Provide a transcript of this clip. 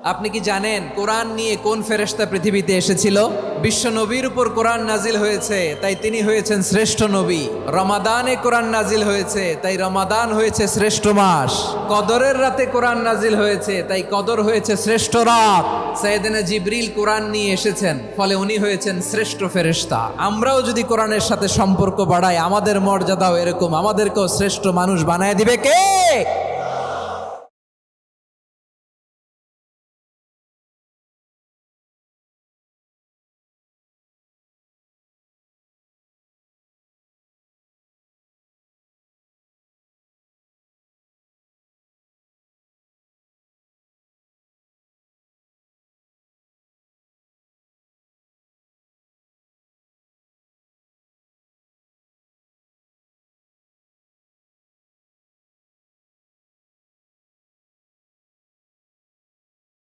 আপনি কি জানেন কোরআন নিয়ে কোন ফেরেশতা পৃথিবীতে এসেছিল? বিশ্ব নবীর উপর কোরআন নাজিল হয়েছে, তাই তিনি হয়েছেন শ্রেষ্ঠ নবী। রমাদানে কোরআন নাজিল হয়েছে, তাই রমাদান হয়েছে শ্রেষ্ঠ মাস। কদরের রাতে কোরআন নাজিল হয়েছে, তাই কদর হয়েছে শ্রেষ্ঠ রাত। সাইয়েদনা জিবরিল কোরআন নিয়ে এসেছেন, ফলে উনি হয়েছেন শ্রেষ্ঠ ফেরেশতা। আমরাও যদি কোরআনের সাথে সম্পর্ক বাড়াই, আমাদের মর্যাদাও এরকম, আমাদেরকেও শ্রেষ্ঠ মানুষ বানায় দিবে কে?